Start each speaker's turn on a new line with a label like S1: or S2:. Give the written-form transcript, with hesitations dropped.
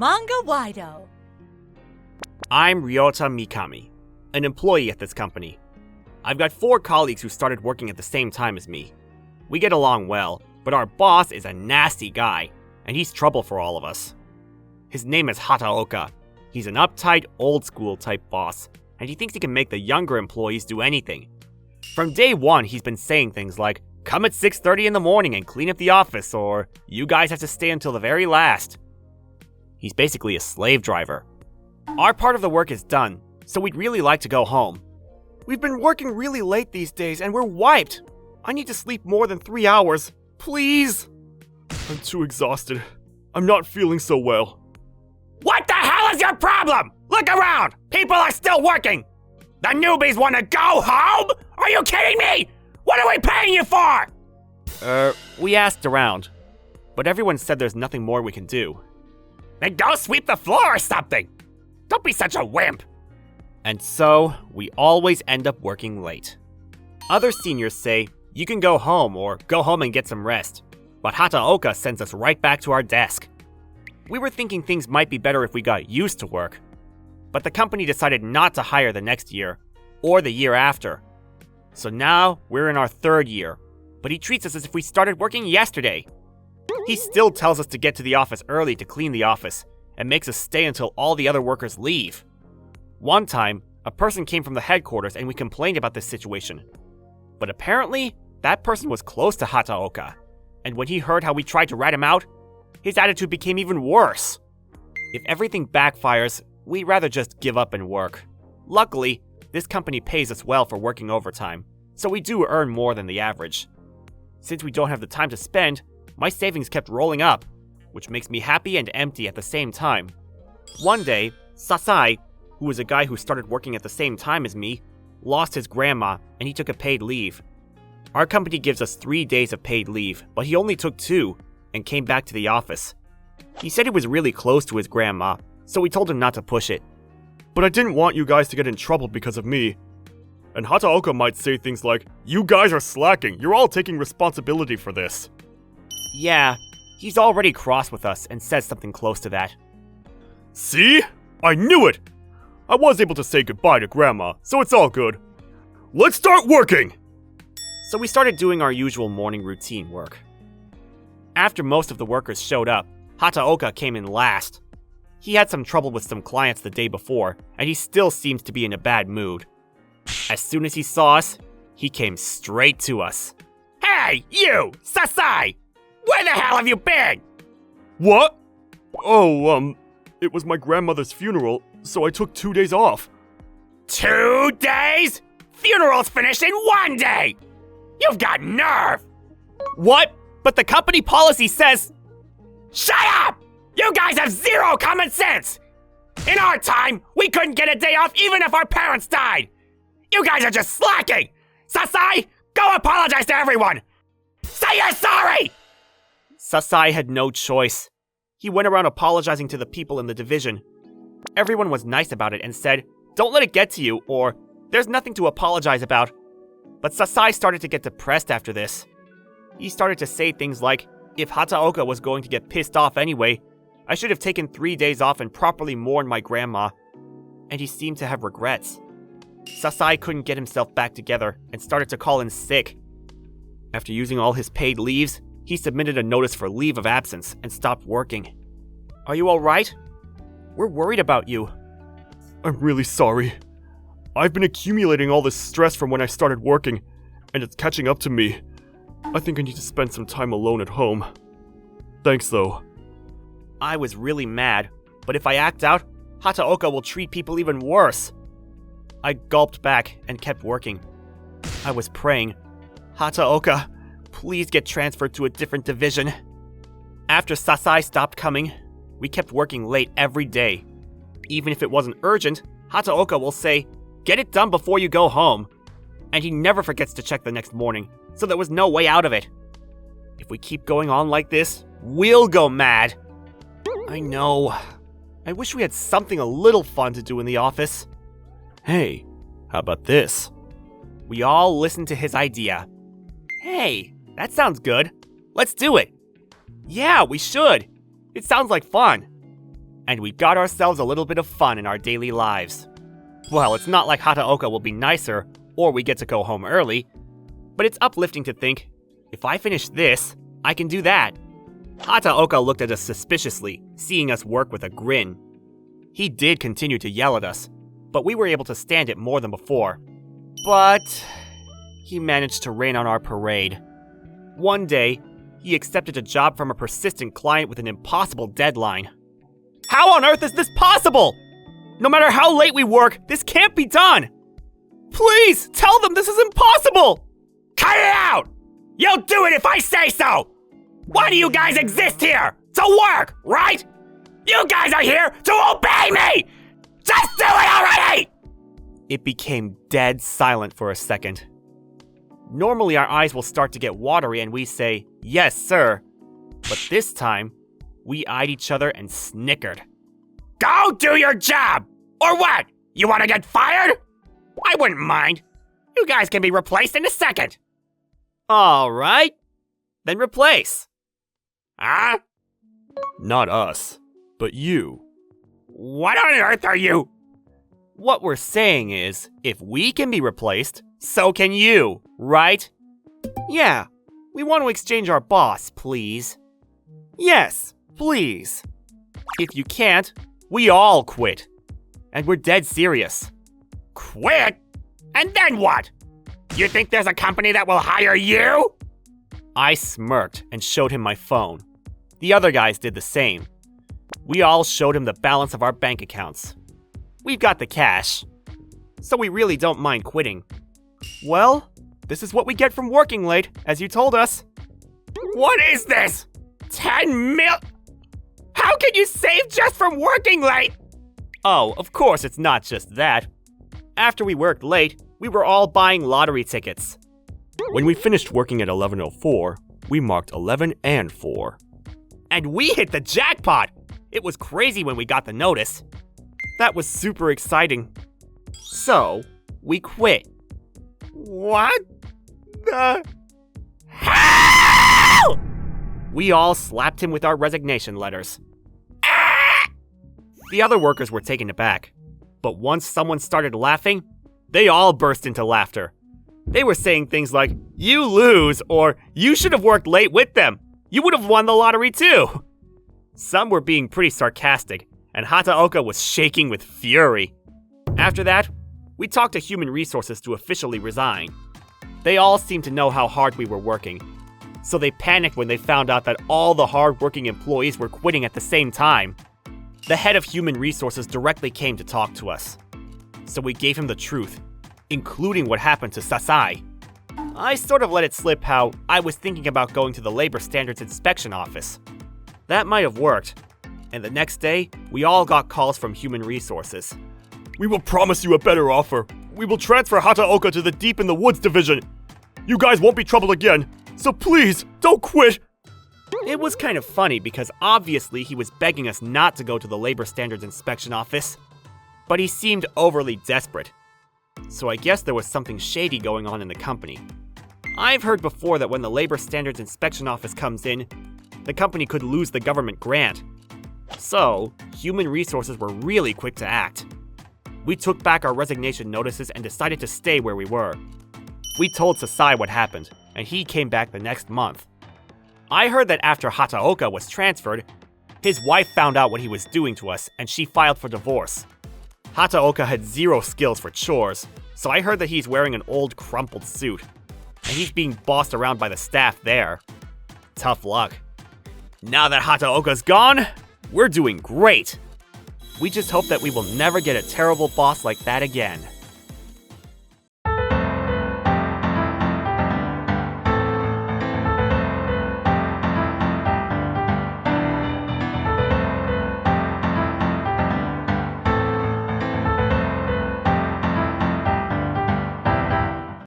S1: Manga-Waido.
S2: I'm Ryota Mikami, an employee at this company. I've got 4 colleagues who started working at the same time as me. We get along well, but our boss is a nasty guy, and he's trouble for all of us. His name is Hataoka. He's an uptight, old-school type boss, and he thinks he can make the younger employees do anything. From day one, he's been saying things like, "Come at 6:30 in the morning and clean up the office," or "You guys have to stay until the very last." He's basically a slave driver. Our part of the work is done, so we'd really like to go home. We've been working really late these days, and we're wiped. I need to sleep more than 3 hours. Please! I'm too exhausted. I'm not feeling so well. What the hell is your problem? Look around! People are still working! The newbies want to go home? Are you kidding me? What are we paying you for? We asked around, but everyone said there's nothing more we can do. Then go sweep the floor or something! Don't be such a wimp! And so, we always end up working late. Other seniors say, you can go home or go home and get some rest, but Hataoka sends us right back to our desk. We were thinking things might be better if we got used to work, but the company decided not to hire the next year, or the year after. So now, we're in our 3rd year, but he treats us as if we started working yesterday. He still tells us to get to the office early to clean the office, and makes us stay until all the other workers leave. One time, a person came from the headquarters and we complained about this situation. But apparently, that person was close to Hataoka, and when he heard how we tried to rat him out, his attitude became even worse. If everything backfires, we'd rather just give up and work. Luckily, this company pays us well for working overtime, so we do earn more than the average. Since we don't have the time to spend, my savings kept rolling up, which makes me happy and empty at the same time. One day, Sasai, who was a guy who started working at the same time as me, lost his grandma and he took a paid leave. Our company gives us 3 days of paid leave, but he only took 2 and came back to the office. He said he was really close to his grandma, so we told him not to push it. But I didn't want you guys to get in trouble because of me. And Hataoka might say things like, "You guys are slacking, you're all taking responsibility for this." Yeah, he's already cross with us and says something close to that. See? I knew it! I was able to say goodbye to Grandma, so it's all good. Let's start working! So we started doing our usual morning routine work. After most of the workers showed up, Hataoka came in last. He had some trouble with some clients the day before, and he still seems to be in a bad mood. As soon as he saw us, he came straight to us. "Hey, you! Sasai! Where the hell have you been?" "What? Oh, it was my grandmother's funeral, so I took 2 days off." 2 days? Funerals finish in 1 day! You've got nerve! What? But the company policy says... Shut up! You guys have 0 common sense! In our time, we couldn't get a day off even if our parents died! You guys are just slacking! Sasai, go apologize to everyone! Say you're sorry! Sasai had no choice. He went around apologizing to the people in the division. Everyone was nice about it and said, "Don't let it get to you," or "There's nothing to apologize about." But Sasai started to get depressed after this. He started to say things like, if Hataoka was going to get pissed off anyway, I should have taken 3 days off and properly mourned my grandma. And he seemed to have regrets. Sasai couldn't get himself back together and started to call in sick. After using all his paid leaves, he submitted a notice for leave of absence and stopped working. Are you alright? We're worried about you. I'm really sorry. I've been accumulating all this stress from when I started working, and it's catching up to me. I think I need to spend some time alone at home. Thanks, though. I was really mad, but if I act out, Hataoka will treat people even worse. I gulped back and kept working. I was praying, "Hataoka, please get transferred to a different division." After Sasai stopped coming, we kept working late every day. Even if it wasn't urgent, Hataoka will say, "Get it done before you go home." And he never forgets to check the next morning, so there was no way out of it. If we keep going on like this, we'll go mad. I know. I wish we had something a little fun to do in the office. Hey, how about this? We all listened to his idea. Hey, that sounds good. Let's do it. Yeah, we should. It sounds like fun. and we got ourselves a little bit of fun in our daily lives. Well, it's not like Hataoka will be nicer, or we get to go home early, but it's uplifting to think, if I finish this, I can do that. Hataoka looked at us suspiciously, seeing us work with a grin. He did continue to yell at us, but we were able to stand it more than before. But he managed to rain on our parade. One day, he accepted a job from a persistent client with an impossible deadline. How on earth is this possible? No matter how late we work, this can't be done! Please, tell them this is impossible! Cut it out! You'll do it if I say so! Why do you guys exist here? To work, right? You guys are here to obey me! Just do it already! It became dead silent for a second. Normally our eyes will start to get watery and we say, yes, sir. But this time, we eyed each other and snickered. Go do your job! Or what? You want to get fired? I wouldn't mind. You guys can be replaced in a second. All right. Then replace. Huh? Not us, but you. What on earth are you? What we're saying is, if we can be replaced, so can you, right? Yeah, we want to exchange our boss, please. Yes, please. If you can't, we all quit. And we're dead serious. Quit? And then what? You think there's a company that will hire you? I smirked and showed him my phone. The other guys did the same. We all showed him the balance of our bank accounts. We've got the cash, so we really don't mind quitting. Well, this is what we get from working late, as you told us. What is this? 10 mil? How can you save just from working late? Oh, of course it's not just that. After we worked late, we were all buying lottery tickets. When we finished working at 11:04, we marked 11 and 4. And we hit the jackpot! It was crazy when we got the notice. That was super exciting. So, we quit. What the hell? We all slapped him with our resignation letters. The other workers were taken aback, but once someone started laughing, they all burst into laughter. They were saying things like, "You lose," or "You should have worked late with them. You would have won the lottery too." Some were being pretty sarcastic, and Hataoka was shaking with fury. After that, we talked to Human Resources to officially resign. They all seemed to know how hard we were working, so they panicked when they found out that all the hard-working employees were quitting at the same time. The head of Human Resources directly came to talk to us, so we gave him the truth, including what happened to Sasai. I sort of let it slip how I was thinking about going to the Labor Standards Inspection Office. That might have worked, and the next day, we all got calls from Human Resources. "We will promise you a better offer. We will transfer Hataoka to the Deep in the Woods division. You guys won't be troubled again, so please, don't quit." It was kind of funny because obviously he was begging us not to go to the Labor Standards Inspection Office, but he seemed overly desperate. So I guess there was something shady going on in the company. I've heard before that when the Labor Standards Inspection Office comes in, the company could lose the government grant. So, Human Resources were really quick to act. We took back our resignation notices and decided to stay where we were. We told Sasai what happened, and he came back the next month. I heard that after Hataoka was transferred, his wife found out what he was doing to us, and she filed for divorce. Hataoka had zero skills for chores, so I heard that he's wearing an old crumpled suit, and he's being bossed around by the staff there. Tough luck. Now that Hataoka's gone, we're doing great. We just hope that we will never get a terrible boss like that again.